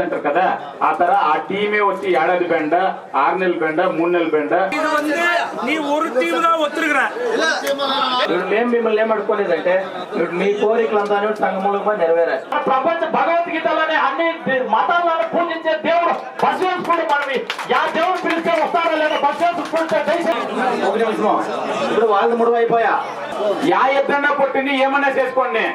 అంటారు కదా ఆ తర ఆ టీమే వచ్చి ఏడాది బెండ 6 నెలల బెండ 3 నెలల బెండ మేము మిమ్మల్ని ఏమడుకోలేదంటే మీ కోరికలంతా సంగములుగా నెరవేరారు. ప్రపంచ భగవద్గీతలోనే అన్ని మతాలను పూజించే దేవుడు బస్వేసుకుని మనవి దేవుడు పిలిస్తే వస్తారో లేదా బస్వేసుకుంటే ఇప్పుడు వాళ్ళు ముడువు అయిపోయా ఎద్దన్నా పుట్టింది ఏమన్నా చేసుకోండి.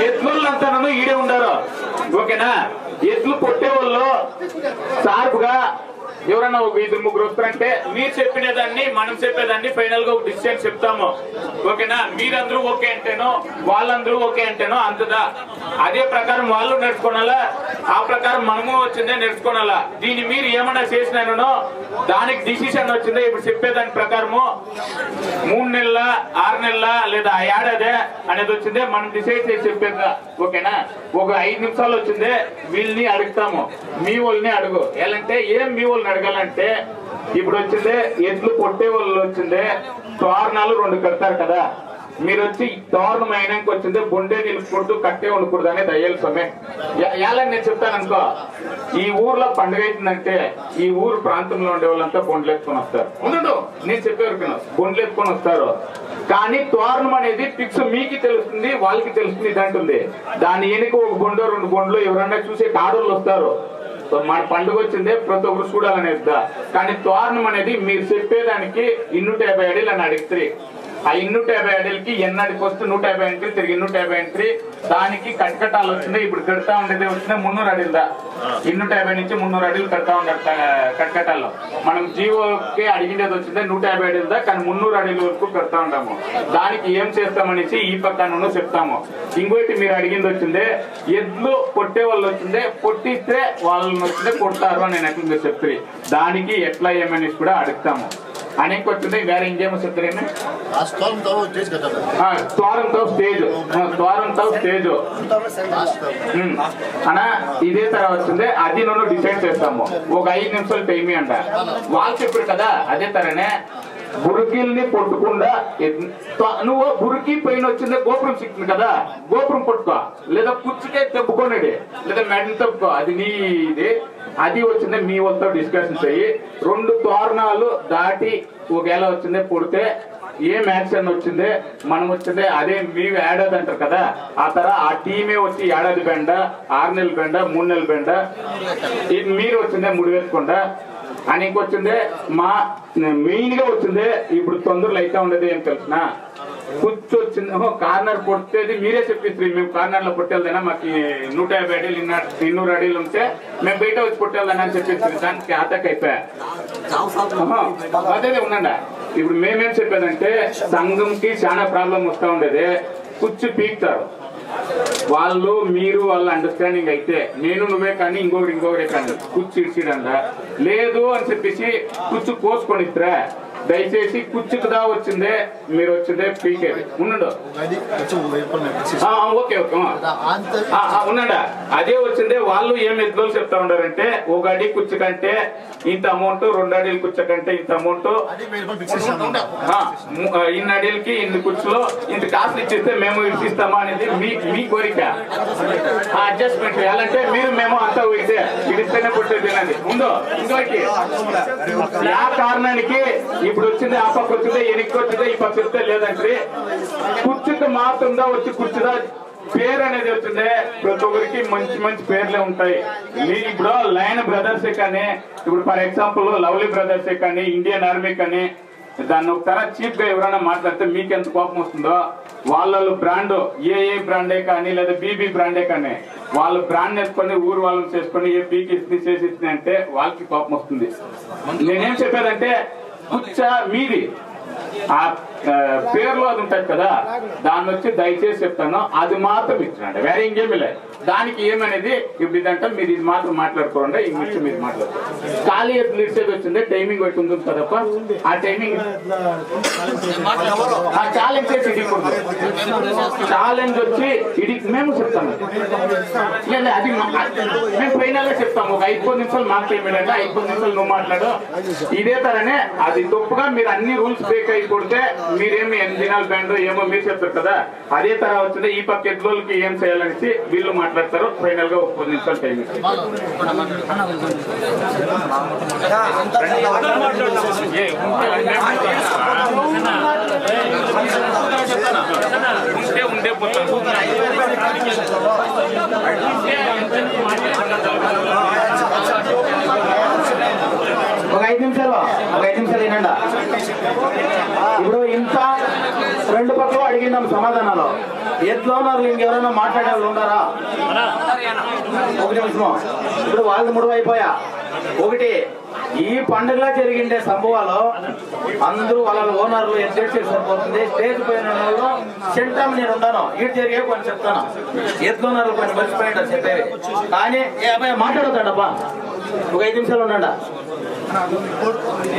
ఎద్దులంతా ఈడే ఉండారు ఓకేనా. ఎద్దులు కొట్టే వాళ్ళు షార్ప్గా ఎవరన్నా ఒక 2-3 వస్తారంటే మీరు చెప్పినదాన్ని మనం చెప్పేదాన్ని ఫైనల్ గా ఒక డిసిషన్ చెప్తాము ఓకేనా. మీరందరూ ఓకే అంటేనో వాళ్ళందరూ ఓకే అంటేనో అంతదా అదే ప్రకారం వాళ్ళు నడుచుకోనాలా, ఆ ప్రకారం మనము వచ్చిందే నడుచుకోనాలా. దీన్ని మీరు ఏమన్నా చేసినానో దానికి డిసిషన్ వచ్చిందే ఇప్పుడు చెప్పేదాని ప్రకారము 3 నెలల 6 నెలల లేదా ఏడాదే అనేది వచ్చిందే మనం డిసైడ్ చేసి చెప్పేదా ఓకేనా. ఒక 5 నిమిషాలు వచ్చిందే వీళ్ళని అడుగుతాము, మీ వాళ్ళని అడుగు ఎలాంటే ఏం మీ వాళ్ళని అడగాలంటే ఇప్పుడు వచ్చిందే ఎడ్లు కొట్టే వాళ్ళు వచ్చిందే తోరణాలు 2 కడతారు కదా. మీరు వచ్చి తోరణం అయినాక వచ్చిందే బొండే నిలుపుకుంటూ కట్టే ఉండకూడదు అనేది దయ్యాలి సొమ్మే ఎలా నేను చెప్తాను అనుకో. ఈ ఊర్లో పండుగ అవుతుందంటే ఈ ఊరు ప్రాంతంలో ఉండే వాళ్ళంతా బొండ్లు ఎత్తుకొని వస్తారు. ఉండు నేను చెప్పేవరకు బొండ్లు ఎత్తుకొని వస్తారు. కానీ తోరణం అనేది ఫిక్స్ మీకు తెలుస్తుంది వాళ్ళకి తెలుస్తుంది ఇది అంటుంది. దాని వెనుక ఒక బొండో 2 బొండ్లు ఎవరన్నా చూసే కాడోళ్ళు వస్తారు. మన పండుగ వచ్చిందే ప్రతి ఒక్కరు చూడాలనేది. కానీ తోరణం అనేది మీరు చెప్పేదానికి 250 అడుగులు అని అడిగితే ఆ 250 అడుగులకి ఎన్నడికి వస్తే 150 ఎంట్రీ తిరిగి 250 ఎంట్రీ దానికి కట్కటాలు వచ్చింది. ఇప్పుడు కడతా ఉండేది వచ్చిందే 300 అడుగుదా 250 నుంచి 300 అడుగులు కడతా ఉండారు కట్కటాల్లో. మనం జీవోకి అడిగినది వచ్చిందే 150 అడుగుదా కానీ 300 అడుగుల వరకు కడతా ఉంటాము. దానికి ఏం చేస్తామనేసి ఈ పక్కన చెప్తాము. ఇంకోటి మీరు అడిగింది వచ్చిందే ఎద్లు కొట్టే వాళ్ళు వచ్చిందే కొట్టిస్తే వాళ్ళని వచ్చిందే కొడతారు అని నేను ఎట్లా చెప్తారు. దానికి ఎట్లా ఏమనేసి కూడా అడుగుతాము అనేక వచ్చింది. వేరే ఇంకేమో చెప్తారేమి ద్వారంతో స్టేజ్ అనా ఇదే తర వచ్చింది. అది నన్ను డిసైడ్ చేస్తాము. ఒక 5 నిమిషాలు టైం అంట వాళ్ళు చెప్పారు కదా. అదే తరనే బురుకిల్ని పొట్టుకుండా నువ్వు బురికి పైన వచ్చిందే గోపురం సిక్కింది కదా గోపురం పట్టుకో లేదా కుర్చీకే తెప్పుకోనండి లేదా మెడలు తెప్పుకో అది నీది. అది వచ్చిందే మీ వాళ్ళతో డిస్కషన్స్ అయ్యి 2 తోరణాలు దాటి ఒకవేళ వచ్చిందే పుడితే ఏం యాక్షన్ వచ్చిందే మనం వచ్చిందే అదే మీరు ఏడాది అంటారు కదా ఆ తర ఆ టీమే వచ్చి ఏడాది బెండ 6 నెలల బెండ 3 నెలల బెండ మీరు వచ్చిందే 3 వేసుకుండా అని ఇంకొచ్చిందే మా మెయిన్ గా వచ్చిందే. ఇప్పుడు తొందరలు అయితే ఉండేది ఏం తెలిసిన కూర్చొచ్చింది కార్నర్ కొట్టేది మీరే చెప్పిస్తారు. మేము కార్నర్ లో కొట్టేదైనా మాకు 150 అడుగులు 200 అడుగులు ఉంటే మేము బయట వచ్చి కొట్టేదన్నా అని చెప్పిస్తారు. దానికి అటాక్ అయిపోయా అదే ఉండండి. ఇప్పుడు మేమేం చెప్పేదంటే సంఘంకి చాలా ప్రాబ్లం వస్తూ ఉండేది. కూర్చు పీకుతారు వాళ్ళు మీరు వాళ్ళ అండర్స్టాండింగ్ అయితే నేను నువ్వే కానీ ఇంకొకరే కానీ కూర్చు ఇడ్చిడండ లేదు అని చెప్పేసి కూర్చు కోసుకొని ఇస్తారా. దయచేసి కూర్చుకుదా వచ్చిందే మీరు వచ్చిందే పీకేది ఉండు ఓకే ఓకే ఉన్నాడా. అదే వచ్చిందే వాళ్ళు ఏం ఎద్దులు చెప్తా ఉండారంటే ఒక అడి కూర్చుకంటే ఇంత అమౌంట్ 2 అడిలు కూర్చకంటే ఇంత అమౌంట్ 2 అడిలకి 2 కూర్చులో ఇంత కాస్ట్ ఇచ్చేస్తే మేము ఇచ్చిస్తామా అనేది మీ కోరిక. అడ్జస్ట్మెంట్ చేయాలంటే మీరు మేము అంతా ఇస్తే ఇడిస్తేనే పుట్టేది తినండి ఉందో. ఇంకోటి ఆ కారణానికి ఇప్పుడు వచ్చింది ఆ పక్క వచ్చిందే ఎనికి వచ్చిందే ఈ పక్క వస్తే లేదంటే కుర్చీకి మాత్రందా వచ్చి కూర్చుదా పేరు అనేది వచ్చిందే ప్రతి ఒక్కరికి మంచి మంచి పేర్లే ఉంటాయి. మీరు ఇప్పుడు లైన్ బ్రదర్సే కానీ ఇప్పుడు ఫర్ ఎగ్జాంపుల్ లవ్లీ బ్రదర్సే కానీ ఇండియన్ ఆర్మీ కానీ దాన్ని ఒకసారి చీప్ గా ఎవరైనా మాట్లాడితే మీకు ఎంత కోపం వస్తుందో వాళ్ళ బ్రాండ్ ఏ బ్రాండే కానీ లేదా బీబీ బ్రాండే కానీ వాళ్ళు బ్రాండ్ వేసుకొని ఊరు వాళ్ళని చేసుకొని ఏ పీకి చేసి అంటే వాళ్ళకి కోపం వస్తుంది. నేనేం చెప్పేదంటే కూర్చా మీది ఆ పేర్లు అది ఉంటుంది కదా, దాన్ని వచ్చి దయచేసి చెప్తాను, అది మాత్రం ఇచ్చినండి, వేరే ఇంకేమీ లేదు. దానికి ఏమనేది ఇప్పుడు ఇదంటే మీరు ఇది మాత్రం మాట్లాడుకోండి, ఈ మిర్చి మీరు మాట్లాడుకోండి. ఖాళీ ఎత్తులు ఇచ్చేది వచ్చింది, టైమింగ్ పెట్టి ఉంటుంది కదప్ప, ఆ టైమింగ్ ఛాలెంజ్ చేసి ఇడికూడదు. ఛాలెంజ్ వచ్చి ఇది మేము చెప్తాము, లేదు అది మేము ఫైనల్ గా చెప్తాము. ఒక 5 నిమిషాలు మాకు టైం ఏంటంటే 5 నిమిషాలు నువ్వు మాట్లాడు. ఇదే తరనే అది తప్పుగా మీరు అన్ని రూల్స్ బ్రేక్ అయిపోతే మీరేమి 8 దినాలు బ్యాండ్ ఏమో మీరు చెప్తారు కదా, అదే తర వచ్చింది. ఈ పక్క ఎద్దులకి ఏం చేయాలనేసి వీళ్ళు మాట్లాడతారు. ఫైనల్ గా ఒక 10 నిమిషాలు టైం ఉండే ఒక 5 నిమిషాలు వినండి. ఇప్పుడు ఇంత 2 పక్కలు అడిగినాం సమాధానాలు. ఎట్లా ఉన్నారు ఇంకెవరైనా మాట్లాడే వాళ్ళు ఉన్నారా? 1 నిమిషం. ఇప్పుడు వాళ్ళు 3 అయిపోయా. ఒకటి, ఈ పండుగలో జరిగిండే సంభవాలు అందరూ వాళ్ళ ఓనర్లు ఎట్లెట్ సరిపోతుంది. స్టేజ్ పైన వాళ్ళు సెంట్రమ్ నేను ఉన్నాను, ఇటు జరిగే కొన్ని చెప్తాను. ఎట్లా ఓనర్లు కొన్ని మర్చిపోయిండ చెప్పేవి, కానీ మాట్లాడుతాడబ్బా. ఒక 5 నిమిషాలు ఉండండి.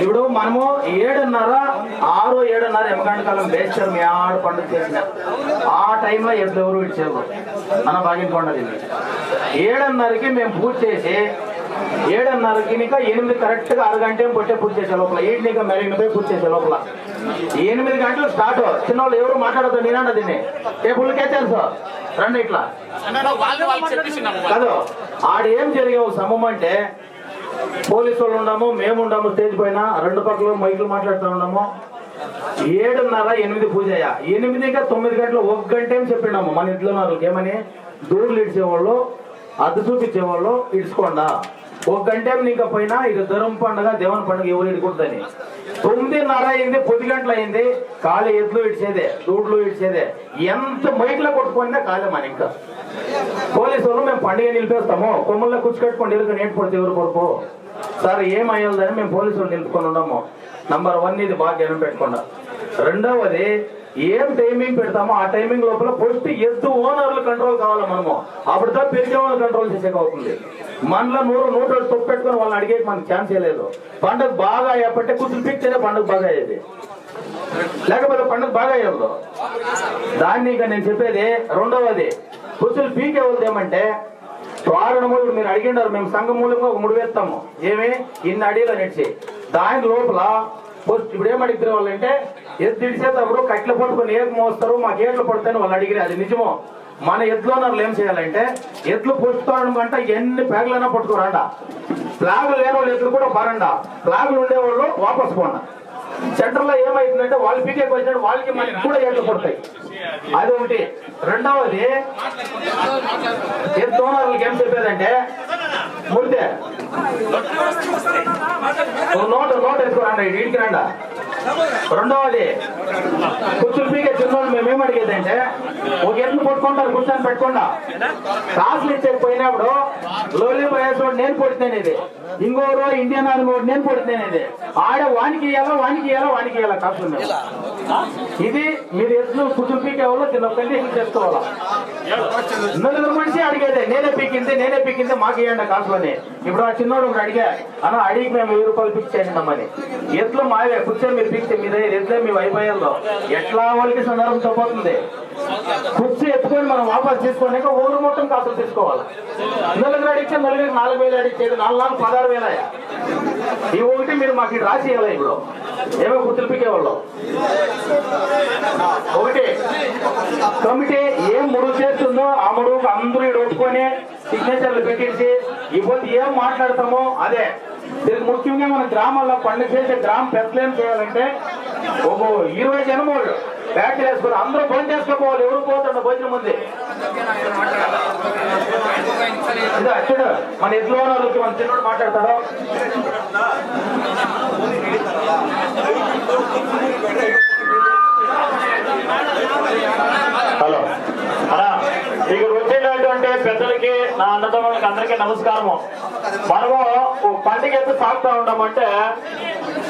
ఇప్పుడు మనము 7:30 ఎమకాండ కాలం బేస్తారు. మీ ఆడ పండుగ చేసిన ఆ టైంలో ఎద్దు ఎవరు ఇచ్చారు మన బాగించుకోండి. 7:30కి మేము పూజ చేసి 7:30కి ఇంకా 8 కరెక్ట్ గా అరగంట పొట్టే పూజ చేసే లోపల 8 ఇంకా మెరిగినపై పూజ చేసే లోపల 8 గంటలు స్టార్ట్. చిన్నవాళ్ళు ఎవరు మాట్లాడతారు నేనండి దీన్ని టేబుల్కే తెలుసు రండి ఇట్లా కాదు. ఆడేం జరిగే ఒక సమం అంటే పోలీసు వాళ్ళు ఉండము, మేము ఉండము, స్టేజ్ పైన 2 పక్కలు మైకులు మాట్లాడుతూ ఉన్నాము. 7:30 పూజ అయ్యా. 8 ఇంకా 9 గంటలు 1 గంట ఏం చెప్పినాము మన ఇంట్లో వాళ్ళకి. ఏమని దూర్లు ఇడ్చేవాళ్ళు, అద్దు చూపించేవాళ్ళు ఇడ్చుకోండా. 1 గంట ఏం ఇంకా పోయినా ఇది ధరం పండుగ దేవుని పండుగ ఎవరు ఇడుకుంటుంది. 9:30 అయింది, 10 గంటలు అయింది, కాళీ ఎద్దులు ఇడ్చేదే, దూడ్లు ఇడ్చేదే. ఎంత మైకులో కొట్టుకున్నా కాలే మన ఇంకా. పోలీసు వాళ్ళు మేము పండుగ నిలిపేస్తాము, కొమ్మల్లో కూర్చుకట్టుకోండి ఎదురు నేటి పడితే ఎవరు కొడుకు సార్ ఏమయ్యాలని మేము పోలీసు వాళ్ళు నిలుపుకొని ఉన్నాము. నంబర్ 1 ఇది బాగా జ్ఞానం పెట్టకుండా. రెండవది, ఏం టైమింగ్ పెడతామో ఆ టైమింగ్ లోపల ఫస్ట్ ఎద్దు ఓనర్లు కంట్రోల్ కావాలి. మనము అప్పుడుతో పెరిగే వాళ్ళు కంట్రోల్ చేసేక అవుతుంది. మనలో 100 తప్పు పెట్టుకుని వాళ్ళని అడిగే మనకు ఛాన్స్ లేదు. పండుగ బాగా అయ్యేపట్టే కూతురు పిక్తేనే పండుగ బాగా అయ్యేది, లేకపోతే పండుగ బాగా అయ్యేది. దాన్ని ఇంకా నేను చెప్పేది రెండవది, కూతురు పీకే వాళ్ళు ఏమంటే వారణములు మీరు అడిగిండారు. మేము సంఘం మూలంగా ఒక 3 వేస్తాము. ఏమి ఇన్ని అడిలో నెచ్చి దాని లోపల ఇప్పుడు ఏం అడిగితే వాళ్ళు అంటే ఎద్దు ఇడిచేటప్పుడు కట్ల పట్టుకొని ఏం మోస్తారు, మాకు ఏట్లు పడతాయని వాళ్ళు అడిగిరే. అది నిజమో. మన ఎద్దులోనర్లు ఏం చేయాలంటే ఎద్దులు పుట్టుకోవడం ఎన్ని ప్లాగులైనా పట్టుకోరండ. ప్లాగులు లేని వాళ్ళు ఎద్దులు కూడా పరండా. ప్లాగులు ఉండేవాళ్ళు వాపస్ పోండి. సెంటర్ లో ఏమైతుందంటే వాళ్ళు పీకేకి వచ్చినట్టు వాళ్ళకి మనకి కూడా ఏట్లు పడతాయి. అది ఒకటి. రెండవది, ఎద్దు ఓనర్లకి ఏం చెప్పేదంటే ముడితే నోట్ ఎత్తుకోరండి, ఇంటికి రండా. రెండవది, కూర్చుని పీకే చిన్నోళ్ళు మేమేం అడిగేదంటే ఒక ఎద్దు పట్టుకుంటారు, కూర్చొని పెట్టకుండా క్లాసులు ఇచ్చేకపోయినప్పుడు లోలి పోయేసోడు నేను పొడితేనేది, ఇంకోరు ఇండియన్ ఆర్మీ నేను పొడితేనేది. ఆడ వానికి ఇవ్వాలా కాసులు. ఇది మీరు ఎద్దు కూర్చుని పీకే వాళ్ళు చిన్న కండిషన్ చేసుకోవాలా. 4 మనిషి అడిగేదే నేనే పీకింది మాకు ఇవ్వండి కాసులు అని. ఇప్పుడు ఆ చిన్నోడు అడిగా అన్న అడిగి మేము 1000 రూపాయలు పిక్ చేసినామని. ఎట్లు మావే కూర్చొని మీరు పిక్తే మీరే ఎట్లే మీ వైఫైల్లో ఎట్లా వాళ్ళకి సందర్భం తప్పవుతుంది. కుర్చీ ఎత్తుకొని మనం వాపస్ తీసుకోలేక ఊరు మొత్తం కాసులు తీసుకోవాలి. 4 అడిగితే 4,000 అడిగేది 4,000 16,000. ఈ ఒకటి మీరు మాకు రాసి ఇవ్వాలి. ఇప్పుడు ఏమో కుర్చీలు పీకేవాళ్ళు. ఒకటి, కమిటీ ఏం ముడుగు చేస్తుందో ఆ ముడుగుకు అందరూ ఇక్కడ ఒప్పుకొని సిగ్నేచర్లు పెట్టేసి ఇప్పుడు ఏం మాట్లాడతామో అదే. ముఖ్యంగా మన గ్రామాల్లో పండుగ చేసే గ్రామ పెద్దలు ఏం చేయాలంటే ఒక 20 జనం బ్యాటరీ వేసుకొని అందరూ భోజనం చేసుకోవాలి. ఎవరు పోతుండ భోజనం ఉంది ఇది అచ్చుడు మన ఎద్దులో వాళ్ళకి మన చిన్నోడు మాట్లాడతాడు. హలో అలా ఇక్కడ వచ్చేటటువంటి పెద్దలకి నా అన్నదమ్ములకి అందరికీ నమస్కారము. మనము పండుగ ఎంత సాగుతా ఉంటామంటే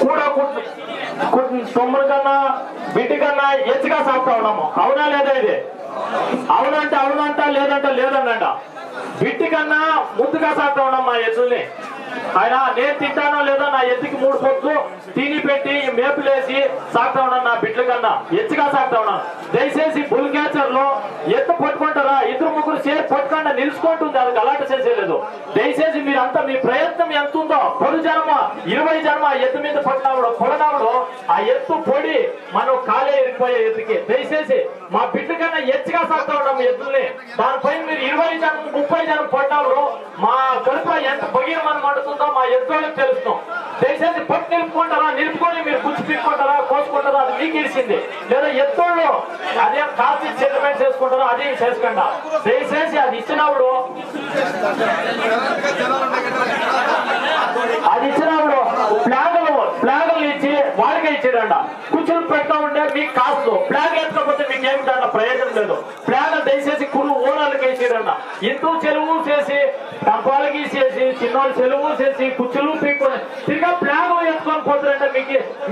కూడా 9 కన్నా బిడ్డ కన్నా ఎత్తుగా సాగుతా ఉన్నాము. అవునా లేదా? ఇది అవునంట అవునంట, లేదంట లేదన్నంట. బిడ్డ కన్నా ముందుగా సాగుతా ఉన్నాం మా ఎద్దుల్ని. ఆయన నేను తింటానో లేదో నా ఎత్తుకి 3 పొద్దు తిని పెట్టి మేపులేసి సాగుతా ఉన్నాను. నా బిడ్డల కన్నా ఎత్తుగా సాగుతా ఉన్నాను. దయచేసి బుల్ క్యాచర్ లో ఎత్తు పట్టుకుంటారా, 2-3 సేర్ పట్టుకుండా నిలుచుకుంటుంది, అది గలాట చేసేలేదు. దయచేసి మీరంతా మీ ప్రయత్నం ఎంత ఉందో, 10 జన్మ 20 జన్మ ఎత్తు మీద పొడినప్పుడు ఆ ఎత్తు పొడి మనం కాలే ఇరిగిపోయే ఎత్తుకి. దయచేసి మా బిడ్డ కన్నా ఎత్తుగా సాగుతా ఉన్నాం ఎత్తుల్ని. దానిపైన మీరు 20 జన్మ 30 జన్మ పడినప్పుడు మా కడుపు ఎంత బగీరమని మండుతుందో మా ఎత్తులకు తెలుస్తాం. దయచేసి పట్టు నిలుపుకుంటారా, నిలుపుకొని మీరు పుచ్చి పీక్కుంటారా, కోసుకుంటారా, అది మీకు ఇచ్చింది. లేదా ఎత్తుళ్ళు అదేం కాస్త సెటిల్మెంట్ చేసుకుంటారో అది చేసుకోండి. దయచేసి అది ఇచ్చినప్పుడు ఫ్లాగులు ఇచ్చి వాళ్ళకే ఇచ్చాడంట. కూర్చొని పెడతా ఉంటే మీకు కాస్త ఫ్లాగ్ ఎత్తకపోతే మీకు ఏమిటంట ప్రయోజనం లేదు. ఫ్లాగ్ దయచేసి ఓనర్లకి ఇచ్చాడంట. ఇంటూ చెలువు చేసి టంపాలకి చేసి చిన్నోళ్ళు చెలువు చేసి కుచ్చులు పీక్కొని తిరిగా ఫ్లాగ్ ఎత్తుకొని పోతారంటే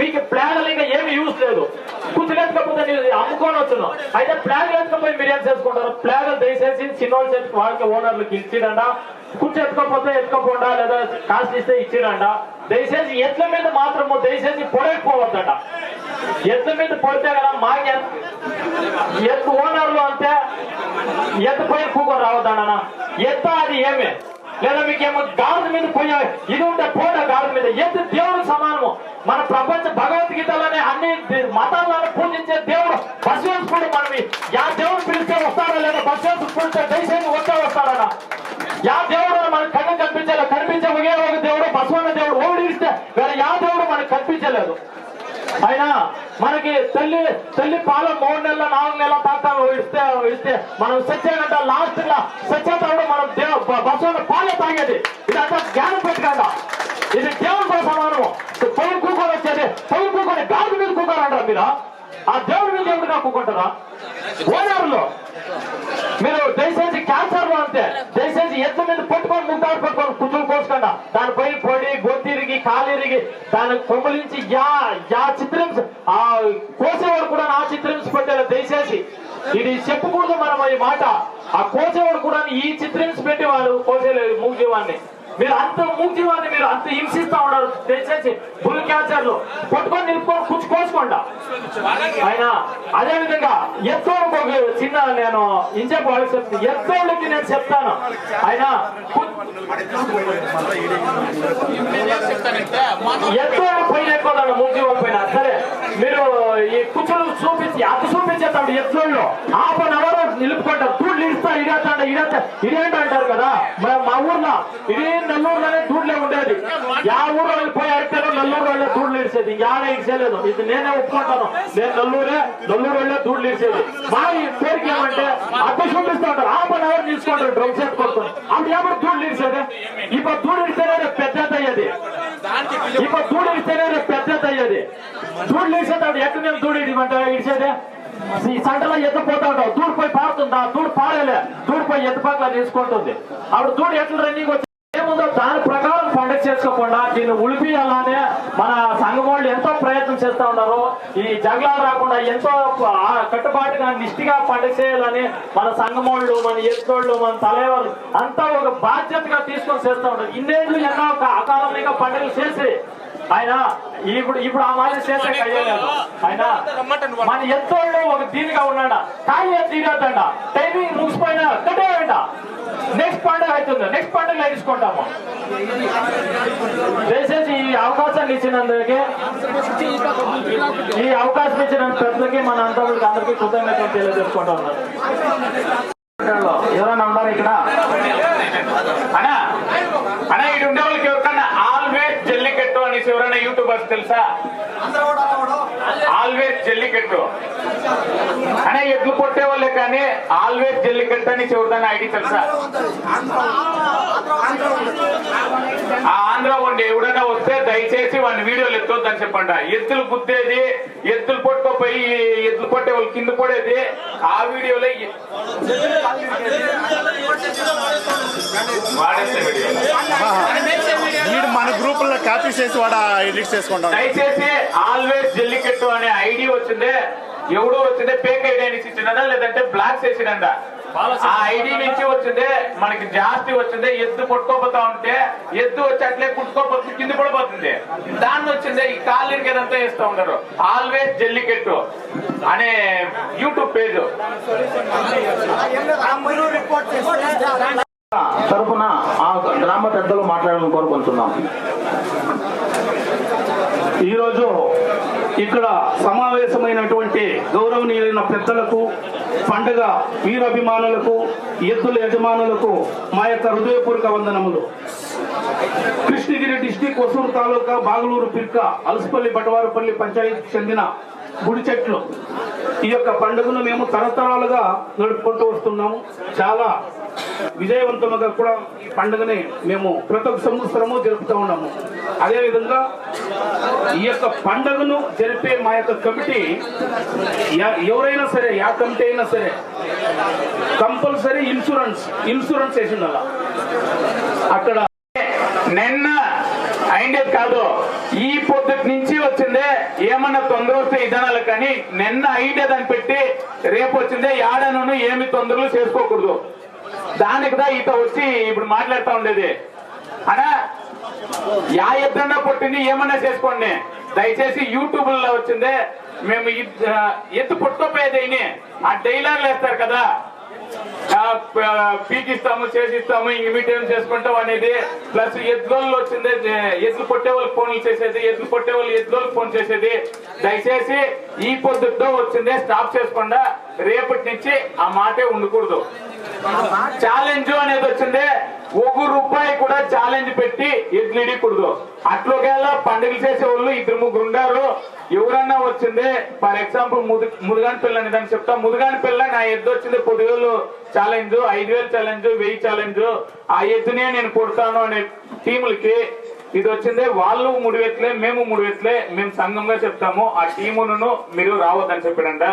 మీకు ఫ్లాగ్ ఇంకా ఏమి యూజ్ లేదు. కుచ్చులు ఎత్తకపోతే అమ్ముకొని వచ్చును. అయితే ఫ్లాగ్ ఎత్తకపోయి మీరు ఏం చేసుకుంటారు? ఫ్లాగ్ దయచేసి చిన్నోళ్ళు చేసి వాళ్ళకి ఓనర్లకి ఇచ్చిడంట. కుర్చీ ఎత్తుకపోతే ఎత్తుకోకుండా, లేదా కాస్ట్ ఇస్తే ఇచ్చిడంట. దయచేసి ఎట్ల మీద మాత్రము దయచేసి పొడైపోవద్దట. ఎట్ల మీద పొడితే కదా మాకు ఎత్తు ఓనర్లు అంతే ఎత్తు పైన కూకొని రావద్దన్న. ఎత్త అది ఏమే లేదా మీకేమో గాడి మీద పోయా ఇది ఉంటే పోట గాడి మీద. ఎత్తు దేవుడు సమానము. మన ప్రపంచ భగవద్గీతలోనే అన్ని మతాలను పూజించే దేవుడు బసవేశ్వరుడు. మనం యా దేవుడు పిలిస్తే వస్తారా లేదా? బసవేశ్వరుడు పిలిస్తే దయచేసి వస్తాడన్నా. యా దేవుడు మనకు కన్ను కనిపించలేదు. కనిపించే ఒకే ఒక దేవుడు బసవన్న దేవుడు. ఓడిస్తే వేరే యా దేవుడు మనకు కనిపించలేదు. అయినా మనకి తల్లి పాలు 3 నెలలు 4 నెలల దాకా ఇస్తే మనం సత్యానంట లాస్ట్ గా సత్యతడు మనం బసవన్న పాలే తాగేది. ఇదంతా జ్ఞానం పెట్టుకోండి. ఇది దేవుడు కూడా సమానము. పైన కూకొని వచ్చేది, పైన కూకొని గాడి మీద కూకొని అంటారు మీరు. ఆ దేవుడి మీద దేవుడిగా కూకుంటారా? ఓనర్లు మీరు దయచేసి క్యాన్సర్ లో అంతే. దయచేసి ఎత్తు మీద పట్టుకొని ముద్దాడు పట్టుకొని కుచ్చులు కోసుకుండా దానిపై పొడి బొత్తిరిగి కాలిరిగి దాని కొమ్మలించి యా చిత్రహింస ఆ కోసేవాడు కూడా నా చిత్రహింస పెట్టేలా. దయచేసి ఇది చెప్పకూడదు మనం ఈ మాట. ఆ కోసేవాడు కూడా ఈ చిత్రహింస పెట్టి వాడు కోసేలేదు మూగజీవాన్ని. మీరు అంత మూగజీవాన్ని మీరు అంత హింసిస్తా ఉన్నారు. దయచేసి బుల్ క్యాచర్లు పట్టుకొని నిలుపుకొని కుచ్చి కోసుకోండి. ఆయన అదే విధంగా ఎత్తోళ్ళకి ఒక చిన్న నేను ఇంచేపు వాళ్ళకి చెప్తాను. ఎత్తోళ్ళకి నేను చెప్తాను. ఆయన ఎత్తోళ్ళ పైన ఎక్కువ మూగజీవాల పైన. సరే మీరు ఈ కుచ్చులు చూపించేస్తాడు ఎత్తోళ్ళు 1/2 అవర్ నిలుపుకుంటారు. దూడ్లు ఇస్తా ఇదేంట అంటారు కదా. మా ఊర్లో ఇది నెల్లూరులోనే దూడ్లే ఉండేది. యా ఊర్లో పోయి అడిగితే నెల్లూరు వాళ్ళే దూడ్లు ఇడిచేది. యాడ ఇడిచేయలేదు. ఇది నేనే ఒప్పుకుంటాను. నేను నెల్లూరు వాళ్ళే దూడ్లు ఇడిచేది. మా పేరుకి ఏమంటే అద్దె చూపిస్తా ఉంటారు. 1/2 అవర్ తీసుకుంటారు డ్రమ్ సెట్ కొడుతుంది. అప్పుడు ఏమన్నా దూడ్లు ఇడిచేది. ఇప్పుడు దూడు ఇడితేనే పెద్దది అయ్యేది. ఇప్పుడు దూడు ఇడితేనే పెద్దది అయ్యేది. దూడ్లు ఇడిచేది ఎక్కడ నేను దూడు ఇడిచేది. ఈ సంటలో ఎత్తుపోతా ఉంటావు. దూడు పోయి పారుతుందా? దూడు పారేలే. దూడు పోయి ఎత్తుపాకలా తీసుకుంటుంది. అప్పుడు దూడు ఎట్లా రన్నింగ్ వచ్చి ఏముందో దాని ప్రకారం పండుగ చేసుకోకుండా దీన్ని ఉలిపియాలనే మన సంఘం వాళ్ళు ఎంతో ప్రయత్నం చేస్తా ఉన్నారు. ఈ జగలాలు రాకుండా ఎంతో కట్టుబాటుగా నిష్ఠిగా పండుగ చేయాలని మన సంఘం వాళ్ళు, మన ఎత్తోళ్ళు, మన తలైవారు అంతా ఒక బాధ్యతగా తీసుకొని చేస్తా ఉంటారు. ఇన్నేళ్ళు ఎన్నో అకాలంగా పండుగలు చేసి ఆయన ఇప్పుడు ఆ మాట చేసే అయ్యలేదు. ఆయన మన ఎత్తోళ్ళు ఒక దీనిగా ఉన్నాడ. కాయ తీరద్దండ. టైమింగ్ ముగిసిపోయినా కట్టేయంట. నెక్స్ట్ పండుగ అవుతుంది. నెక్స్ట్ పండుగ తీసుకుంటాము. దయచేసి ఈ అవకాశాన్ని ఇచ్చినందుకే పెద్దలకి మన అంతకులకి అందరికీ కృతజ్ఞతలు తెలియజేసుకుంటా ఉన్నారు. ఎవరైనా ఉన్నారు ఇక్కడ? అన్నా ఇటు ఉండే వాళ్ళకి ఎవరికన్నా ఆల్వేస్ జల్లికట్టు అనేసి ఎవరైనా యూట్యూబర్స్ తెలుసా? ఆల్వేస్ జల్లికట్టు అనే ఎడ్లు కొట్టే వాళ్ళే కానీ ఆల్వేస్ జల్లికట్టు అనేసి ఎవరికైనా ఐడి తెలుసా? ఆ ఆంధ్ర ఉండి ఎవడైనా వస్తే దయచేసి వాడిని వీడియోలు ఎత్తొద్దని చెప్పండి. ఎద్దులు గుద్దేది, ఎద్దులు పట్టుకోపోయి ఎద్దులు కొట్టే వాళ్ళు కింద పడేది ఆ వీడియోలో వాడేస్తే వీడియో మన గ్రూపుల్లో తీసేసి వాడు ఎడిట్ చేసుకుంటాం. దయచేసి ఆల్వేస్ జల్లికెట్టు అనే ఐడి వచ్చిందే ఎవడో వచ్చిందే ఫేక్ ఐడి అని ఇచ్చిందా లేదంటే బ్లాక్ చేసిండ ఆ ఐడి నుంచి వచ్చిందే మనకి జాస్తి వచ్చిందే ఎద్దు కొట్టుకోపోతా ఉంటే ఎద్దు వచ్చి అట్లే కుట్టుకోపోతుంది కింద పడిపోతుంది దాన్ని వచ్చిందే ఈ కాళ్ళకి ఏదంతా వేస్తూ ఉంటారు ఆల్వేస్ జల్లికెట్టు అనే యూట్యూబ్ పేజ్ తరఫున ఆ గ్రామ పెద్దలు మాట్లాడాలని కోరుకుంటున్నాం. ఈరోజు ఇక్కడ సమావేశమైనటువంటి గౌరవనీయులైన పెద్దలకు, పండుగ వీరాభిమానులకు, ఎద్దుల యజమానులకు మా యొక్క హృదయపూర్వక వందనములు. కృష్ణగిరి డిస్టిక్ ఒసూరు తాలూకా బాగలూరు పిర్క అలసిపల్లి బటవారపల్లి పంచాయతీకి చెందిన గుడి చెట్లు ఈ యొక్క పండుగను మేము తరతరాలుగా నడుపుకుంటూ వస్తున్నాము. చాలా విజయవంతంగా కూడా ఈ పండుగని మేము ప్రతి ఒక్క సంవత్సరము జరుపుతూ ఉన్నాము. అదేవిధంగా ఈ యొక్క పండుగను జరిపే మా యొక్క కమిటీ ఎవరైనా సరే, యా కమిటీ అయినా సరే కంపల్సరీ ఇన్సూరెన్స్ వేసింది. అలా అక్కడ నిన్న అయిండేది కాదు, ఈ పొద్దుటి నుంచి వచ్చిందే ఏమన్నా తొందర వస్తే ఇదానాలు కానీ నిన్న అయిండేదని పెట్టి రేపు వచ్చిందే ఏడను ఏమి తొందరలు చేసుకోకూడదు. దానికి దా ఈత వచ్చి ఇప్పుడు మాట్లాడుతూ ఉండేది అనా యా ఎద్దన్నా పుట్టింది ఏమన్నా చేసుకోండి. దయచేసి యూట్యూబ్ లో వచ్చిందే మేము ఎత్తు పుట్టుకోపోయేది ఆ డైలాగులు వేస్తారు కదా, పీకిస్తాము చేసిస్తాము ఇమిటేషన్ చేసుకుంటాం అనేది. ప్లస్ ఎద్దులు వచ్చింది, ఎద్దులు కొట్టే వాళ్ళకి ఫోన్లు చేసేది, ఎద్దులు కొట్టే వాళ్ళు ఎద్దులకు ఫోన్ చేసేది. దయచేసి ఈ పొద్దుతో వచ్చిందే స్టాప్ చేసుకుండా రేపటి నుంచి ఆ మాటే ఉండకూడదు. ఛాలెంజ్ అనేది వచ్చిందే ₹1 కూడా ఛాలెంజ్ పెట్టి ఎద్దులు ఇడకూడదు. అట్లోకేలా పండుగలు చేసే వాళ్ళు 2-3 ఉండారు. ఎవరన్నా వచ్చిందే ఫర్ ఎగ్జాంపుల్ ముదుగాని పిల్ల అని దాన్ని చెప్తా, ముదుగాని పిల్ల నా ఎద్దు వచ్చింది 10,000 ఛాలెంజ్, 5,000 ఛాలెంజ్, 1000 ఛాలెంజ్, ఆ ఎద్దునే నేను కొడతాను అనే టీములకి ఇది వచ్చిందే వాళ్ళు 3 ఎత్తులే, మేము 3 ఎత్తులే, మేము సంఘంగా చెప్తాము. ఆ టీమును మీరు రావద్దని చెప్పాడంట.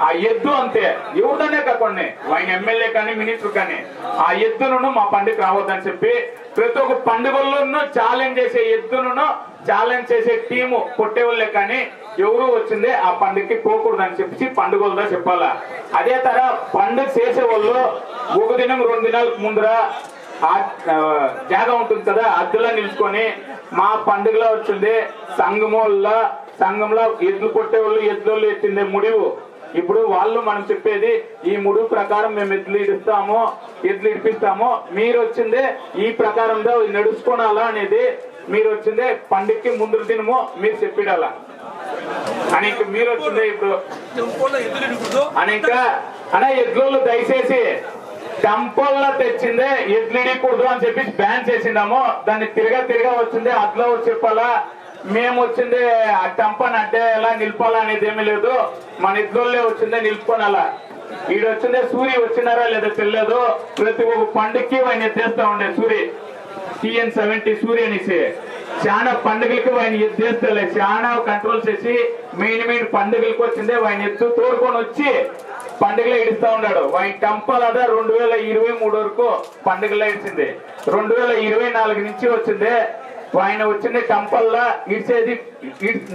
ఆ ఎద్దు అంతే ఎవరిదనే కాకుండా ఆయన ఎమ్మెల్యే కానీ మినిస్టర్ కానీ ఆ ఎద్దును మా పండుగ రావద్దని చెప్పి ప్రతి ఒక్క పండుగలను ఛాలెంజ్ చేసే ఎద్దును ఛాలెంజ్ చేసే టీము కొట్టేవాళ్ళే కానీ ఎవరు వచ్చిందే ఆ పండుగకి పోకూడదని చెప్పి పండుగలతో చెప్పాలా. అదే తర పండుగ చేసే వాళ్ళు 1 దినం 2 దినాలకు ముందర జాగా ఉంటుంది కదా, అద్దులా నిలుచుకొని మా పండుగలో వచ్చింది సంఘంలో ఎద్దులు కొట్టేవాళ్ళు ఎద్దులు ఎత్తిందే ముడివు. ఇప్పుడు వాళ్ళు మనం చెప్పేది ఈ ముడువు ప్రకారం మేము ఎద్దులు ఇడిపిస్తాము, మీరు వచ్చిందే ఈ ప్రకారంగా నడుచుకోనాలా అనేది మీరు వచ్చిందే పండుగకి ముందు దినము మీరు చెప్పిడాలా అని మీరు వచ్చిందే ఇప్పుడు అని ఇంకా అనే ఎద్దులు దయచేసి టెంపోల్లో తెచ్చిందే ఎద్దులు ఇడకూడదు అని చెప్పి బ్యాన్ చేసిండాము. దాన్ని తిరగా వచ్చిందే అట్లా వచ్చి చెప్పాలా. మేము వచ్చిందే ఆ టెంపని అంటే ఎలా నిలపాలా అనేది ఏమీ లేదు. మన ఇద్దరులే వచ్చిందే నిలుపుకోనాలా. ఈడొచ్చిందే సూర్య వచ్చినారా లేదా తెలియదు. ప్రతి ఒక్క పండుగకి ఆయన ఎత్తేస్తా ఉండే సూర్య TN70 సూర్య అనేసి చాలా పండుగలకి ఆయన ఎత్తేస్తలే, చాలా కంట్రోల్ చేసి మెయిన్ పండుగలకు వచ్చిందే ఆయన ఎత్తు తోడుకొని వచ్చి పండుగలో ఇడుస్తా ఉన్నాడు. ఆయన టెంపలాదా 2023 వరకు పండుగలో ఇడిచింది. 2024 నుంచి వచ్చిందే ఆయన వచ్చింది టెంపల్లా ఇడిచేది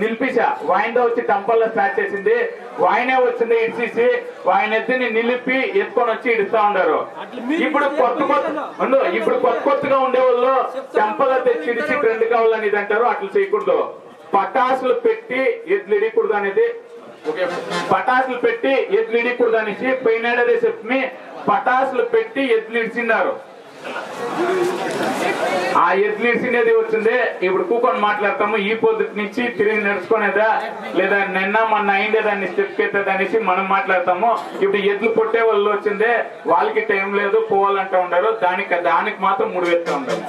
నిలిపిసా. వాయిదా వచ్చి టెంపల్లో స్టార్ట్ చేసింది. వాయినే వచ్చింది ఇడిచేసి ఆయన ఎత్తుని నిలిపి ఎత్తుకొని వచ్చి ఇడుస్తా ఉన్నారు. ఇప్పుడు కొత్తగా ఉండేవాళ్ళు టెంపల్లో తెచ్చి ఇడిచి ట్రెండ్ కావాలని అంటారు. అట్లా చేయకూడదు. పటాసులు పెట్టి ఎద్దులు ఇడకూడదు అనేది, పటాసులు పెట్టి ఎద్దులు ఇడకూడదు అనేసి పోయినాడదే చెప్పి పటాసులు పెట్టి ఎద్దులు ఇడిచిన్నారు. ఆ ఎద్దులు ఇడిచినది వచ్చింది. ఇప్పుడు కూకొని మాట్లాడతాము. ఈ పొద్దుటి నుంచి తిరిగి నడుచుకునేదా లేదా నిన్న మొన్న అయిందేదాన్ని స్టెప్ ఎత్తేది అనేసి మనం మాట్లాడతాము. ఇప్పుడు ఎద్దులు కొట్టే వాళ్ళు వచ్చిందే వాళ్ళకి టైం లేదు, పోవాలంటూ ఉండరు. దానికి మాత్రం 3 ఎత్తులు ఉంటారు.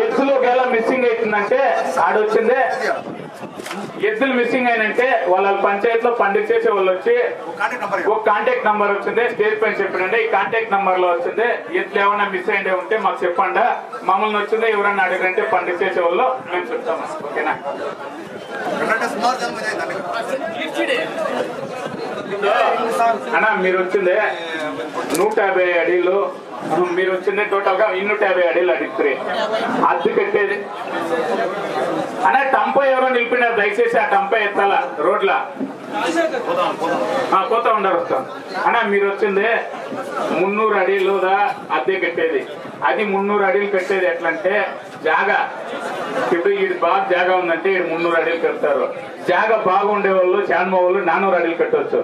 ఎద్దులు ఒకవేళ మిస్సింగ్ అవుతుందంటే ఆడొచ్చిందే ఎద్దులు మిస్సింగ్ అయినంటే వాళ్ళ పంచాయతీలో పండుగ చేసే వాళ్ళు వచ్చి ఒక కాంటాక్ట్ నంబర్ వచ్చింది, స్టేజ్ పైన చెప్పండి. ఈ కాంటాక్ట్ నంబర్ లో వచ్చింది ఎద్దులు ఏమైనా మిస్ అయ్యే ఉంటే మాకు చెప్పండి. మమ్మల్ని వచ్చిందే ఎవరన్నా అడిగారంటే పండుగ చేసే వాళ్ళు మేము చెప్తాము. ఓకేనా? అన్నా మీరు వచ్చిందే 150 అడిలు మీరు వచ్చింది టోటల్ గా 250 అడిలు అడిగితే అద్దె కట్టేది అనే టంప ఎవరో నిలిపినారు, దయచేసి ఆ టంప ఎత్తాల రోడ్ల పోతా ఉండరు వస్తాం అన్నా. మీరు వచ్చింది 300 అడిలుదా అద్దె కట్టేది, అది 300 అడిలు కట్టేది ఎట్లంటే జాగా, ఇప్పుడు ఇది బాగా జాగా ఉందంటే ఇది 300 అడిలు కడతారు. జాగా బాగుండే వాళ్ళు చాలా వాళ్ళు 400 అడిలు కట్టవచ్చు.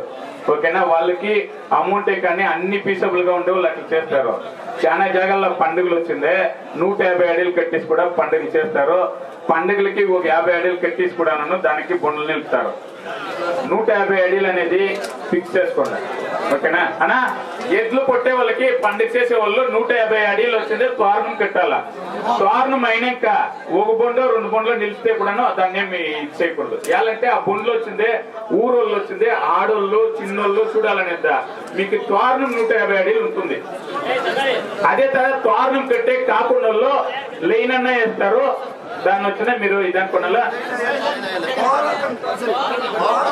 ఓకేనా, వాళ్ళకి అమౌంటే కానీ అన్ని పీసబుల్ గా ఉండే వాళ్ళు అట్లా చేస్తారు. చాలా జాగాల్లో పండుగలు వచ్చిందే 150 అడిలు కట్టేసి కూడా పండుగ చేస్తారు. పండుగలకి ఒక 50 అడిలు కట్టేసి కూడా దానికి బొండలు నిలుపుతారు. 150 అడిలు అనేది ఫిక్స్ చేసుకోండి. ఓకేనా అన్నా. ఎడ్లు కొట్టే వాళ్ళకి పండుగ చేసే వాళ్ళు 150 అడిలు వచ్చింది తోరణం కట్టాల. తోరణం అయినాక ఒక బొండో 2 బొండలో నిలిస్తే కూడా దాన్ని ఏమి చేయకూడదు. ఎలాంటే ఆ బొండలు వచ్చింది ఊరోళ్ళు వచ్చింది ఆడోళ్ళు చిన్నోళ్ళు చూడాలనేది మీకు తోరణం 150 అడిలు ఉంటుంది. అదే తర్వాత తోరణం కట్టే కాకుండా లైన్ అన్న వేస్తారు. దాన్ని వచ్చినా మీరు ఇదనుకున్నా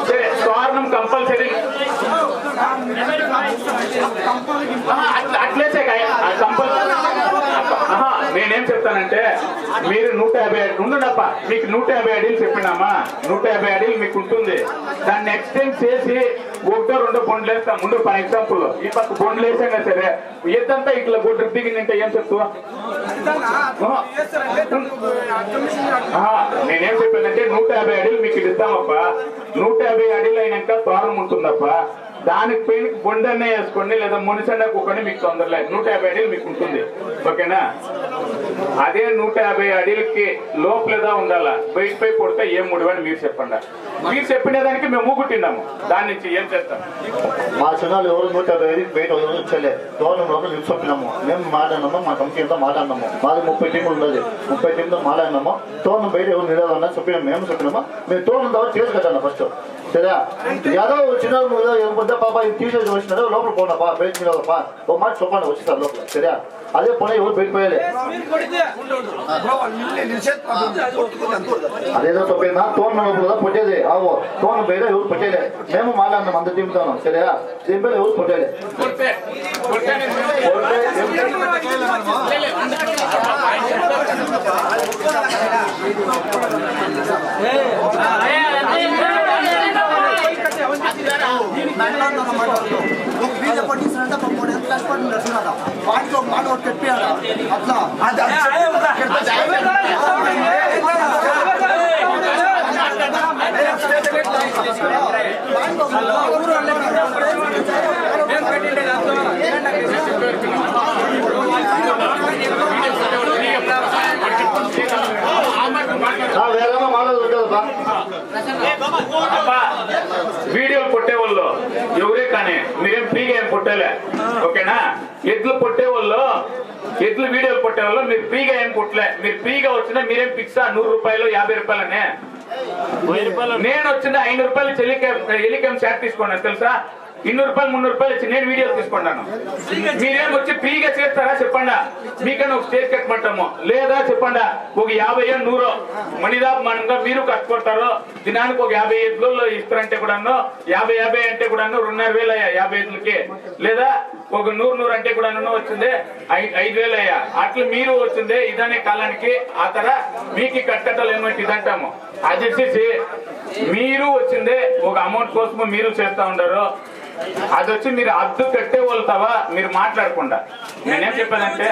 సరే, తోరణం కంపల్సరీ అట్లేసే కంపల్సరీ. నేనేం చెప్తానంటే మీరు 150 ఉండడప్ప, మీకు 150 అడిలు చెప్పినామా, 150 అడిలు మీకు ఉంటుంది. దాన్ని ఎక్స్టెండ్ చేసి 1-2 బొండ్లు వేస్తాం. ముందు ఫర్ ఎగ్జాంపుల్ ఈ పక్క బొండ్లు వేసాగా సరే ఎద్దంతా ఇట్లా గుడ్డు దిగిందంటే ఏం చెప్తావా? నేనేం చెప్పానంటే 150 అడిలు మీకు ఇస్తామప్ప. 150 అడిలు అయినాక తోరణం ఉంటుందప్ప. దానికి పైన బొండన్నే వేసుకోండి లేదా మునిసండ కుక్కండి, మీకు తొందరలే 150 అడిలు మీకు ఉంటుంది. ఓకేనా, అదే 150 అడిలకి లోపలేదా ఉండాలా, బయటపై కొడితే ఏం ముడివని మీరు చెప్పండి. మీరు చెప్పిన దానికి మేము ఊగుట్టినాము, దాని నుంచి ఏం చేస్తాం? మా చిన్నాలు ఎవరు 150 బయట వచ్చలే తోరణం లోపల నిలిచొప్పినాము. మేము మాట్లాడినాము, మా కంపెనీతో మాట్లాడినాము. మాది 30 టీములు ఉండదు, 30 టీంతో మాట్లాడినాము. తోరణం బయట ఎవరు నిలవాలన్నా చెప్పినాము, మేము చెప్పినాము. మేము తోరణం తర్వాత చేసి కట్టాను ఫస్ట్. సరే, ఏదో చిన్న పాప తీసేసి వచ్చినారు లోపల పోనా పా, బయట నిలవపా ఒక మాట చెప్పండి వచ్చేసారు లోపల. సరే, అదే పోనీ ఎవరు బయట పోయాలి. అదేదో చెప్పినా తోరణం లోపల పొట్టేది ఆవో, తోరణం బయట ఎవరు పొట్టేలే. మేము మాట్లాడినాం అంత టీంతోను. సరే, దీని పేరు ఎవరు పొట్టేలే. ఒక బీజ పట్టిస్తానంటే పక్కన ఎంత కష్టపడి వాటికి ఒక మాట ఒకటి చెప్పాడు అట్లా. వేరేమో మాట్లాడుతుంటారు బా. వీడియోలు కొట్టేవాళ్ళు ఎవరే కానీ మీరేం ఫ్రీగా ఏం కొట్టలే. ఓకేనా, ఎడ్లు కొట్టేవాళ్ళు ఎడ్లు వీడియోలు కొట్టేవాళ్ళు మీరు ఫ్రీగా ఏం కొట్టలే. మీరు ఫ్రీగా వచ్చినా మీరేం ఫిక్స్ 100 రూపాయలు 50 రూపాయలనే. నేను వచ్చింది 500 రూపాయలు ఎలికం షాట్ తీసుకోండి తెలుసా. 200 రూపాయలు 300 రూపాయలు ఇచ్చి నేను వీడియో తీసుకున్నాను. మీరేం వచ్చి ఫ్రీగా చేస్తారా చెప్పండా? మీకన్నా ఒక స్టేజ్ కట్టమంటాము లేదా చెప్పండా? ఒక 50 100 మణిదాపమానంగా మీరు కట్టుకుంటారు. దినానికి ఒక 50 ఎడ్లు ఇస్తారంటే కూడా 50 అంటే కూడా 2,500 అయ్యా 50 ఎడ్లకి. లేదా ఒక 100 అంటే కూడా వచ్చింది 5,000 అయ్యా. అట్లా మీరు వచ్చింది ఇదనే కాలానికి ఆ తర మీకు కట్టటలు ఏమంటే ఇదంటాము. అది వచ్చేసి మీరు వచ్చింది ఒక అమౌంట్ కోసం మీరు చేస్తా ఉండరు. అది వచ్చి మీరు అద్దు కట్టే వెళ్తావా మీరు మాట్లాడకుండా. నేనేం చెప్పానంటే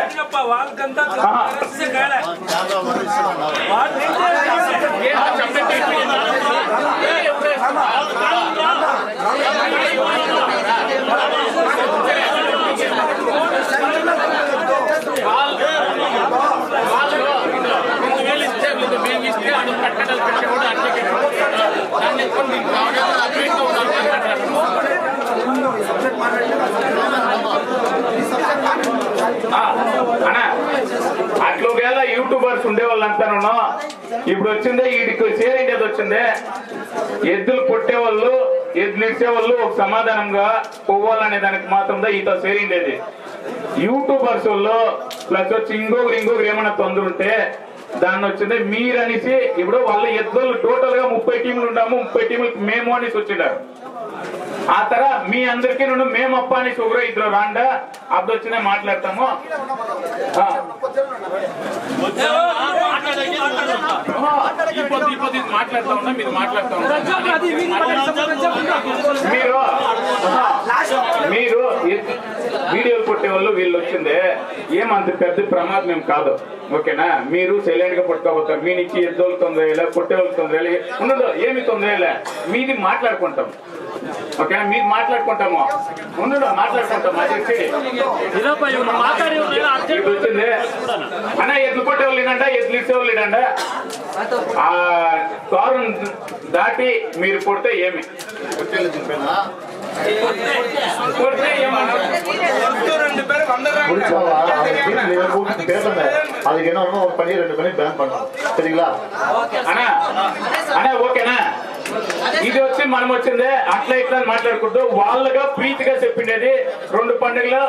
అన్నా అట్లా యూట్యూబర్స్ ఉండే వాళ్ళంతాను ఇప్పుడు వచ్చిందే వీటికి చేరేది వచ్చిందే. ఎద్దులు కొట్టేవాళ్ళు ఎద్దులు ఇచ్చేవాళ్ళు ఒక సమాధానంగా పోవాలనే దానికి మాత్రం ఈతో చేరిండేది. యూట్యూబర్స్ వాళ్ళు ప్లస్ వచ్చి ఇంకొకరు ఏమైనా తొందర ఉంటే దాన్ని వచ్చింది మీరు అనేసి. ఇప్పుడు వాళ్ళ ఎద్దులు టోటల్ గా 30 టీంలు ఉన్నాము, 30 టీంలు మేము అనేసి వచ్చినారు. ఆ తర మీ అందరికీ నుండి మేము అప్ప అనేసి ఒకరు ఇద్దరు రాండా అప్పుడు వచ్చినా మాట్లాడతాము. మాట్లాడుతా ఉన్నా, మీరు మాట్లాడుతా ఉన్నా. మీరు వీడియోలు కొట్టే వాళ్ళు వీళ్ళు వచ్చిందే ఏమంత పెద్ద ప్రమాదం ఏం కాదు, ఓకేనా? మీరు సైలెంట్ గా పట్టుకోబోతారు. మీ నుంచి ఎద్దోళ్ళు తొందరలే, కొట్టే వాళ్ళు తొందరలే ఉండదు, ఏమి తొందరలే. మీది మాట్లాడుకుంటాం, ఓకేనా? మీరు మాట్లాడుకుంటాము, ఉండదు మాట్లాడుకుంటాం. వచ్చింది అన్న ఎద్దు కొట్టే వాళ్ళు లేదంట, ఎద్దులు ఇచ్చే వాళ్ళు లేదంట. ఆ కారు దాటి మీరు కొడితే ఏమి அதுக்கு என்ன பண்ணி 2 பண்ணி பேன் பண்ணலாம், சரிங்களா? అన్నా ఓకేనా? ఇది వచ్చి మనం వచ్చింది అట్లా ఇట్లా మాట్లాడుకుంటూ వాళ్ళగా ప్రీతిగా చెప్పిండేది 2 పండుగలు.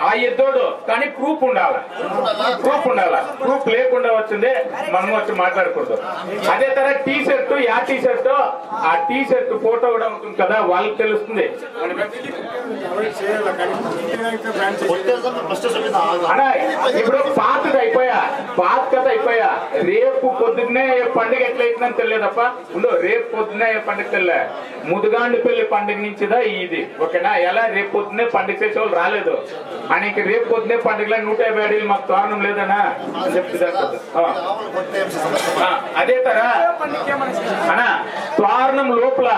ఆ ఎద్దోడు కానీ ప్రూఫ్ ఉండాలి, ప్రూఫ్ లేకుండా వచ్చింది మనం వచ్చి మాట్లాడకూడదు. అదే తర T shirt, yeah T shirt, ఆ టీ షర్ట్ ఫోటో కూడా ఉంటుంది కదా, వాళ్ళకి తెలుస్తుంది. ఇప్పుడు పాత కథ అయిపోయా. రేపు పొద్దున్నే పండుగ ఎట్లయితుందని తెలియదప్ప ఉండు. రేపు పొద్దున్నే పండుగ తెలియలే, ముదుగాండి పెళ్లి పండుగ నుంచిదా ఇది, ఓకేనా? ఎలా రేపు పొద్దున్నే పండుగ చేసే వాళ్ళు రాలేదు ఆయనకి. రేపు పొద్దున్నే పండుగలో 150 అడిలు మాకు తోరణం లేదనా చెప్తుంది. అదే తర అనా తోరణం లోపల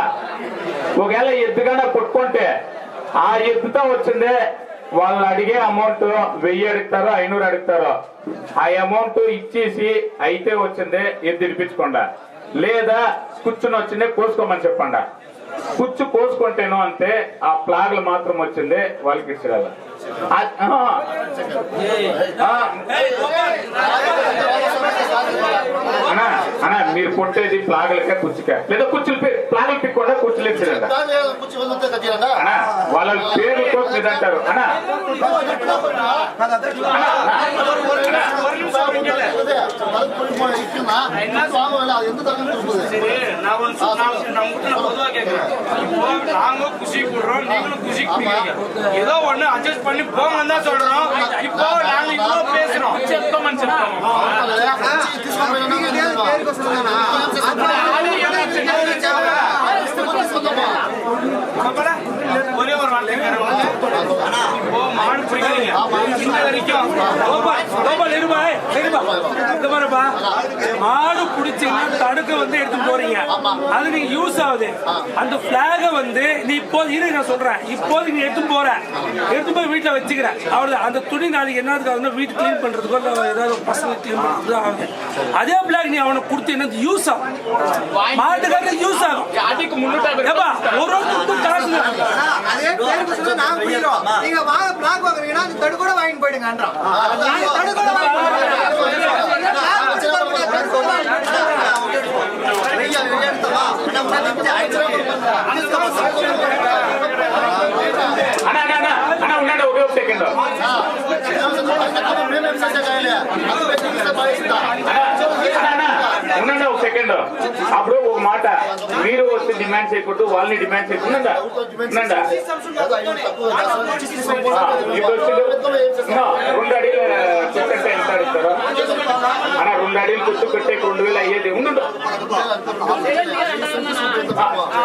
ఒకవేళ ఎద్దుగా కొట్టుకుంటే ఆ ఎద్దుతో వచ్చిందే వాళ్ళు అడిగే అమౌంట్ 1000 అడుగుతారో 500 అడుగుతారో, ఆ అమౌంట్ ఇచ్చేసి అయితే వచ్చిందే ఎద్దు ఇడిపించకుండా, లేదా కూర్చుని వచ్చిందే కోసుకోమని చెప్పండి. కుచ్చు కోసుకుంటేను అంటే ఆ ప్లాగ్లు మాత్రం వచ్చింది వాళ్ళకి ఇచ్చేయాలి. అన్నా మీరు కొట్టేది ప్లాగులకే కుచ్చుకే, లేదా కుచ్చులు ప్లాగులు పిక్కుండా కుచ్చులు ఇచ్చేదంట. వాళ్ళ పేర్లు కోసి అంటారు. అన్నా குஷி கூடுறோம், நீங்களும் குஷி குடிக்கிறீங்க. ஏதோ ஒண்ணு அட்ஜஸ்ட் பண்ணி போங்கன்னு தான் சொல்றோம். இப்போ நாங்க இவ்வளோ பேசுறோம். ஒரே ஒரு வார்த்தை இப்போ மாடு பிடிக்கிறீங்க மாடு பிடிச்சீங்கன்னா தடுக்க வந்து எடுத்து போறீங்க, அது நீங்க யூஸ் ஆகுது. அந்த பிளாக வந்து நீ இப்போது நான் சொல்றேன், இப்போது நீ எடுத்து போற, எடுத்து போய் வீட்டுல வச்சுக்கிறேன், அவ்வளவு. அந்த துணி நாளைக்கு என்னதுக்கு ஆகுதுன்னா வீட்டு கிளீன் பண்றதுக்கோ ஏதாவது பசங்க கிளீன் பண்றதுக்கு ஆகுது. அதே பிளாக் நீ அவனை கொடுத்து என்ன யூஸ் ஆகும், மாட்டுக்காக யூஸ் ஆகும். ஒரு காசு அதே பேருக்கு சொன்னா நாங்க புரியுறோம். நீங்க வாங்க பிளாக் வாங்குறீங்கன்னா அந்த தடுக்கோட வாங்கிட்டு போயிடுங்கன்றோம். நீங்க தடுக்கோட வாங்கிட்டு ఒకే ఒక సెకండ్ ఉండండి, ఒక సెకండ్. అప్పుడు ఒక మాట, మీరు వచ్చి డిమాండ్ చేయకూడదు, వాళ్ళని డిమాండ్ చేయకుండా ఉండండి. ఇప్పుడు వచ్చి 2 అడిలు కూర్చుంటే ఎంత అడుగుతారో అన్న, 2 అడిలు కూర్చు పెట్టే 2000 అయ్యేది. ఉండు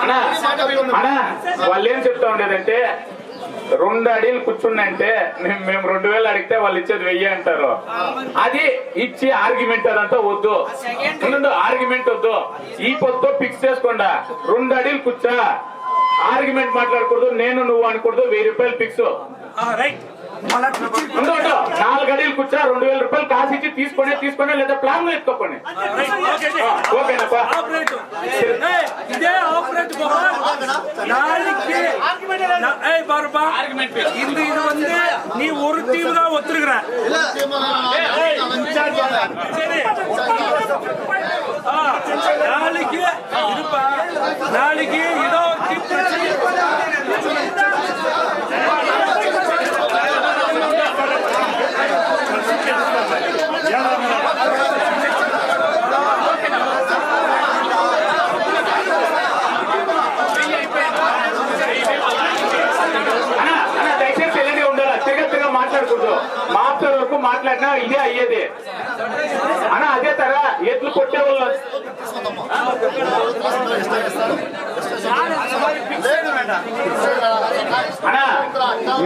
అన్నా, వాళ్ళు ఏం చెప్తా ఉండేదంటే 2 అడిలు కూర్చుండంటే మేము 2000 అడిగితే వాళ్ళు ఇచ్చేది 1000 అంటారు. అది ఇచ్చి ఆర్గ్యుమెంట్ అదంతా వద్దు, ఆర్గ్యుమెంట్ వద్దు. ఈ పొద్దు ఫిక్స్ చేసుకోండా, 2 అడిలు కూర్చా, ఆర్గ్యుమెంట్ మాట్లాడకూడదు, నేను నువ్వు అనకూడదు, 1000 రూపాయలు ఫిక్స్. 4 అడిలు కూర్చా, 2000 రూపాయలు కాసు ఇచ్చి తీసుకొని లేదా ప్లాన్ ఎత్తుకోండి. ఓకేనప్పా? இது வந்து நீ ஒரு டீம் தான் ஒத்துருக்கிற. நாளைக்கு இருப்பா, நாளைக்கு ஏதோ పడినా ఇదే అయ్యేది అన్న. అదే తర ఎద్దులు కొట్టే వాళ్ళు అన్నా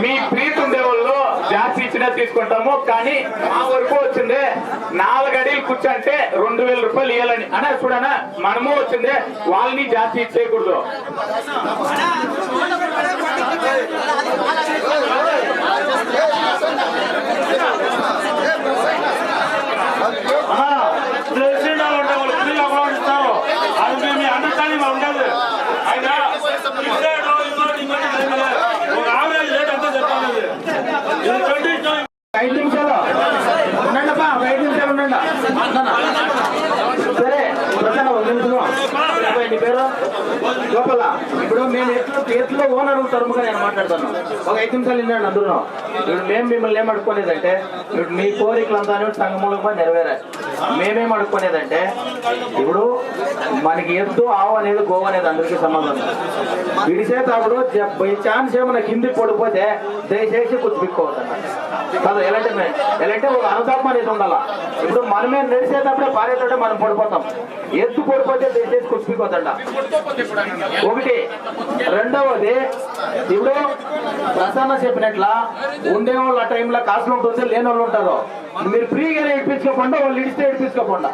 మీ ప్రీతి ఉండే వాళ్ళు జాస్తి ఇచ్చినా తీసుకుంటాము, కానీ మా వరకు వచ్చిందే 4 అడీలు కూర్చోంటే 2000 రూపాయలు ఇవ్వాలని అన్నా. చూడనా మనము వచ్చిందే వాళ్ళని జాస్తి ఇచ్చేయకూడదు. అది మీ అండర్స్టాండింగ్ ఉండదు. ఆయన ఒక ఆవరేజ్ రేట్ అంతా చెప్పాలి. 5 నిమిషాలు ఉండండిపా, 5 నిమిషాలు ఉండండి. సరే ప్రసన్న ఒక నిమిషం. నీ పేరు గోపాల. ఇప్పుడు మేము ఎట్లో ఓనర్ తరముగా నేను మాట్లాడతాను. ఒక 5 నిమిషాలు వినండి అందరూ. ఇప్పుడు మేము మిమ్మల్ని ఏం అడుక్కునేదంటే, ఇప్పుడు మీ కోరికలంతా సంగమూలంగా నెరవేరాయి. మేమేం అడుక్కునేదంటే, ఇప్పుడు మనకి ఎద్దు ఆవు అనేది గోవు అనేది అందరికీ సంబంధం. విడిసేటప్పుడు బై ఛాన్స్ ఏమైనా కిందికి పడిపోతే దయచేసి కూర్చుకోవద్దన్న కదా. ఎలాంటి ఒక అనుతాపం అనేది ఉండాలా. ఇప్పుడు మనమే నడిచేటప్పుడే పారేటప్పుడే మనం పడిపోతాం. ఎద్దు పడిపోతే దయచేసి కూర్చుకోవద్దండ. ఒకటి. రెండవది, ఇప్పుడు ప్రసన్న చెప్పినట్ల ఉండేవాళ్ళు ఆ టైంలో కాసులు ఉంటుంది, లేని వాళ్ళు ఉంటారు. మీరు ఫ్రీగానే ఇప్పించుకోకుండా వాళ్ళు ఇడిస్తే ఇప్పించుకోకుండా.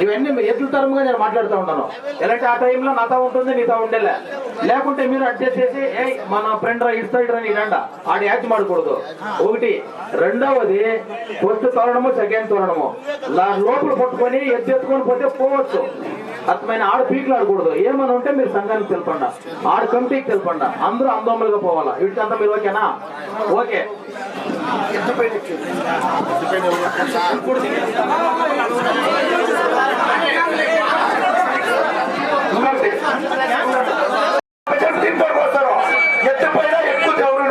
ఇవన్నీ ఎద్దుల తరముగా నేను మాట్లాడుతూ ఉంటాను. ఎలాంటి ఆ టైంలో నాతో ఉంటుంది, నీతో ఉండేలే. లేకుంటే మీరు అడ్జస్ట్ చేసి మన ఫ్రెండ్ రా ఇస్తాడు అని ఇదండ ఆడి యాక్ట్ ಮಾಡకూడదు. ఒకటి. రెండవది, ఫస్ట్ తోరణము, సెకండ్ తోరణము లోపల పట్టుకొని ఎత్తుకొని పోతే పోవచ్చు. అర్థమైన ఆడ పీకులు ఆడకూడదు. ఏమని ఉంటే మీరు సంఘానికి తెలపండి, ఆడ కమిటీకి తెలపండి. అందరూ అందోమలుగా పోవాలా. వీటికంతా మీరు ఓకేనా? ఓకే. ఎత్తుపైన ఎక్కువ దేవుడు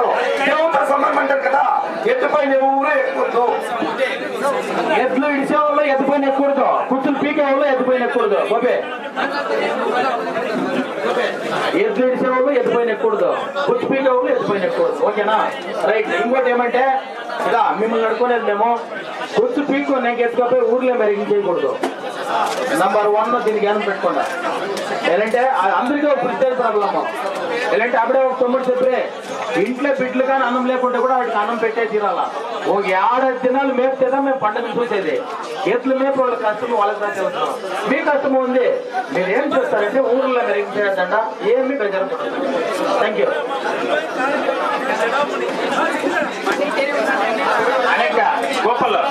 దేవుడితో సంబంధం అంటారు కదా. ఎత్తుపైన ఊరే ఎక్కువ. ఎద్దులు ఇడిసే వాళ్ళు ఎత్తుపైన ఎక్కకూడదు, కుర్చులు పీకే వాళ్ళు ఎత్తుపైన ఎక్కకూడదు. ఓకే. ఎద్దులు ఇడిసే వాళ్ళు ఎత్తుపైన ఎక్కకూడదు, కుర్చు పీకే వాళ్ళు ఎత్తుపైన ఎక్కకూడదు. ఓకేనా? రైట్. ఇంకోటి ఏమంటే, ఇదా మిమ్మల్ని అడుకునేది మేము కుర్చు పీక్కు నేను ఎత్తుకపోయి ఊర్లో మరి చేయకూడదు. నంబర్ 1 దీనికి ఏమైనా పెట్టుకోండి. ఎలాంటే అందరికీ ఒక ప్రత్యేక ప్రాబ్లమ్. ఎలాంటి అప్పుడే ఒక 9 చెప్పే ఇంట్లో బిడ్డలు కానీ అన్నం లేకుంటే కూడా వాటికి అన్నం పెట్టే తీరాలా. ఒక 7 దినాలు మేపుతేదా మేము పండుగ చూసేది. ఎట్లు మేపు వాళ్ళ కష్టం వాళ్ళకి దాకా వస్తాం. మీ కష్టం ఉంది, మీరు ఏం చేస్తారంటే ఊర్లో మీరు ఏం చేయొద్దంట, ఏమి బెజరపడదు. Thank you. అనేక గొప్పలు